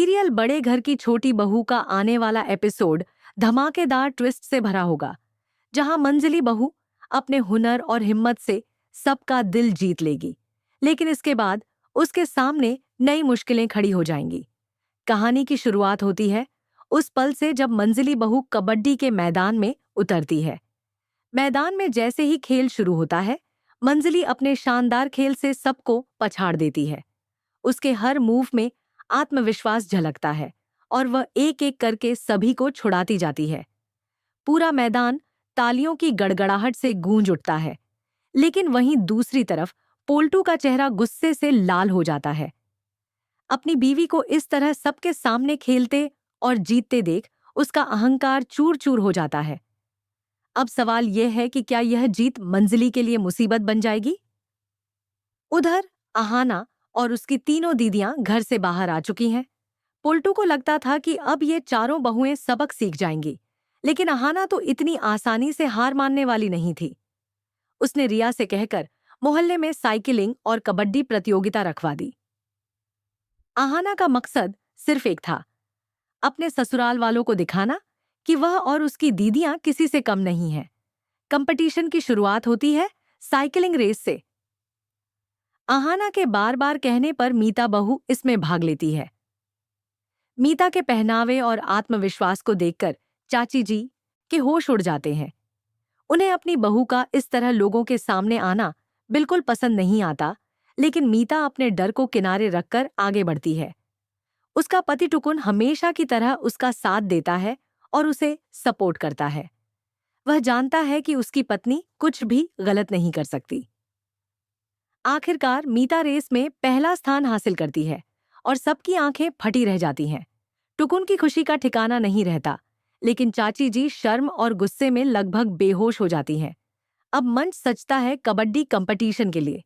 Serial बड़े घर की छोटी बहू का आने वाला एपिसोड धमाकेदार ट्विस्ट से भरा होगा, जहां मंजिली बहू अपने हुनर और हिम्मत से सबका दिल जीत लेगी। लेकिन इसके बाद उसके सामने नई मुश्किलें खड़ी हो जाएंगी। कहानी की शुरुआत होती है उस पल से जब मंजिली बहू कबड्डी के मैदान में उतरती है। मैदान में जैसे ही खेल शुरू होता है, मंजिली अपने शानदार खेल से सबको पछाड़ देती है। उसके हर मूव में आत्मविश्वास झलकता है और वह एक एक करके सभी को छुड़ाती जाती है। पूरा मैदान तालियों की गड़गड़ाहट से गूंज उठता है। लेकिन वहीं दूसरी तरफ पोल्टू का चेहरा गुस्से से लाल हो जाता है। अपनी बीवी को इस तरह सबके सामने खेलते और जीतते देख उसका अहंकार चूर चूर हो जाता है। अब सवाल यह है कि क्या यह जीत मंजिली के लिए मुसीबत बन जाएगी? उधर अहाना और उसकी तीनों दीदियां घर से बाहर आ चुकी हैं। पोल्टू को लगता था कि अब ये चारों बहुएं सबक सीख जाएंगी, लेकिन अहाना तो इतनी आसानी से हार मानने वाली नहीं थी। उसने रिया से कहकर मोहल्ले में साइकिलिंग और कबड्डी प्रतियोगिता रखवा दी। अहाना का मकसद सिर्फ एक था, अपने ससुराल वालों को दिखाना कि वह और उसकी दीदियां किसी से कम नहीं हैं। कंपटीशन की शुरुआत होती है साइकिलिंग रेस से। अहाना के बार बार कहने पर मीता बहू इसमें भाग लेती है। मीता के पहनावे और आत्मविश्वास को देखकर चाची जी के होश उड़ जाते हैं। उन्हें अपनी बहू का इस तरह लोगों के सामने आना बिल्कुल पसंद नहीं आता, लेकिन मीता अपने डर को किनारे रखकर आगे बढ़ती है। उसका पति टुकुन हमेशा की तरह उसका साथ देता है और उसे सपोर्ट करता है। वह जानता है कि उसकी पत्नी कुछ भी गलत नहीं कर सकती। आखिरकार मीता रेस में पहला स्थान हासिल करती है और सबकी आंखें फटी रह जाती हैं। टुकुन की खुशी का ठिकाना नहीं रहता, लेकिन चाची जी शर्म और गुस्से में लगभग बेहोश हो जाती हैं। अब मंच सजता है कबड्डी कंपटीशन के लिए।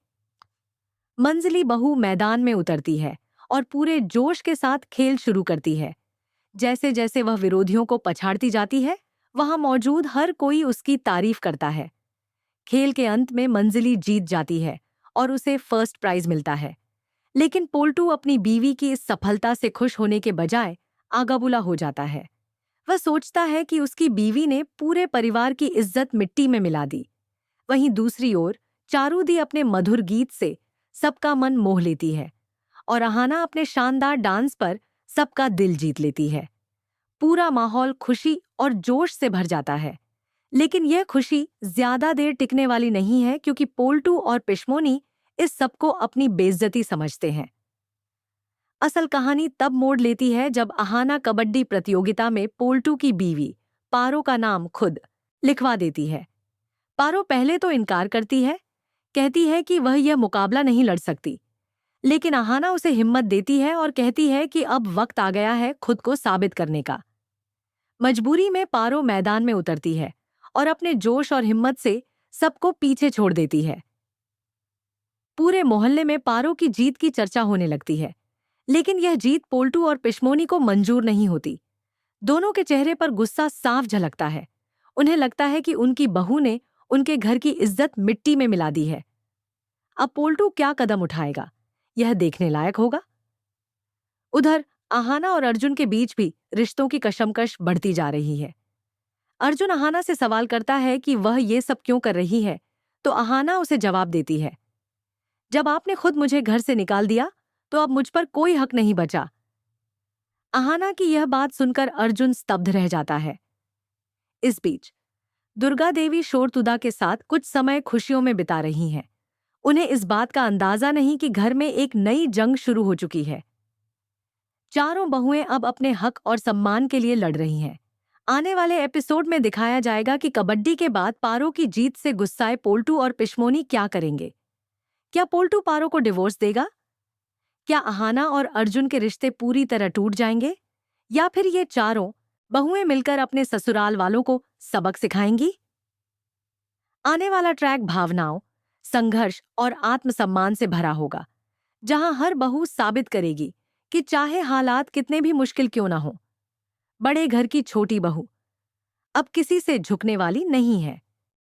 मंजिली बहू मैदान में उतरती है और पूरे जोश के साथ खेल शुरू करती है। जैसे जैसे वह विरोधियों को पछाड़ती जाती है, वहां मौजूद हर कोई उसकी तारीफ करता है। खेल के अंत में मंजिली जीत जाती है और उसे फर्स्ट प्राइज मिलता है। लेकिन पोल्टू अपनी बीवी की इस सफलता से खुश होने के बजाय आगाबुला हो जाता है। वह सोचता है कि उसकी बीवी ने पूरे परिवार की इज्जत मिट्टी में मिला दी। वहीं दूसरी ओर चारूदी अपने मधुर गीत से सबका मन मोह लेती है और अहाना अपने शानदार डांस पर सबका दिल जीत लेती है। पूरा माहौल खुशी और जोश से भर जाता है। लेकिन यह खुशी ज्यादा देर टिकने वाली नहीं है, क्योंकि पोल्टू और पिशमोनी इस सबको अपनी बेइज्जती समझते हैं। असल कहानी तब मोड़ लेती है जब अहाना कबड्डी प्रतियोगिता में पोल्टू की बीवी पारो का नाम खुद लिखवा देती है। पारो पहले तो इनकार करती है, कहती है कि वह यह मुकाबला नहीं लड़ सकती। लेकिन अहाना उसे हिम्मत देती है और कहती है कि अब वक्त आ गया है खुद को साबित करने का। मजबूरी में पारो मैदान में उतरती है और अपने जोश और हिम्मत से सबको पीछे छोड़ देती है। पूरे मोहल्ले में पारो की जीत की चर्चा होने लगती है, लेकिन यह जीत पोल्टू और पिशमोनी को मंजूर नहीं होती। दोनों के चेहरे पर गुस्सा साफ झलकता है। उन्हें लगता है कि उनकी बहू ने उनके घर की इज्जत मिट्टी में मिला दी है। अब पोल्टू क्या कदम उठाएगा, यह देखने लायक होगा। उधर अहाना और अर्जुन के बीच भी रिश्तों की कशमकश बढ़ती जा रही है। अर्जुन अहाना से सवाल करता है कि वह ये सब क्यों कर रही है, तो अहाना उसे जवाब देती है, जब आपने खुद मुझे घर से निकाल दिया तो अब मुझ पर कोई हक नहीं बचा। अहाना की यह बात सुनकर अर्जुन स्तब्ध रह जाता है। इस बीच दुर्गा देवी शोरतुदा के साथ कुछ समय खुशियों में बिता रही हैं। उन्हें इस बात का अंदाजा नहीं कि घर में एक नई जंग शुरू हो चुकी है। चारों बहुएं अब अपने हक और सम्मान के लिए लड़ रही हैं। आने वाले एपिसोड में दिखाया जाएगा कि कबड्डी के बाद पारो की जीत से गुस्साए पोल्टू और पिशमोनी क्या करेंगे। क्या पोल्टू पारो को डिवोर्स देगा? क्या अहाना और अर्जुन के रिश्ते पूरी तरह टूट जाएंगे? या फिर ये चारों बहुएं मिलकर अपने ससुराल वालों को सबक सिखाएंगी? आने वाला ट्रैक भावनाओं, संघर्ष और आत्मसम्मान से भरा होगा, जहां हर बहू साबित करेगी कि चाहे हालात कितने भी मुश्किल क्यों ना हो, बड़े घर की छोटी बहू अब किसी से झुकने वाली नहीं है।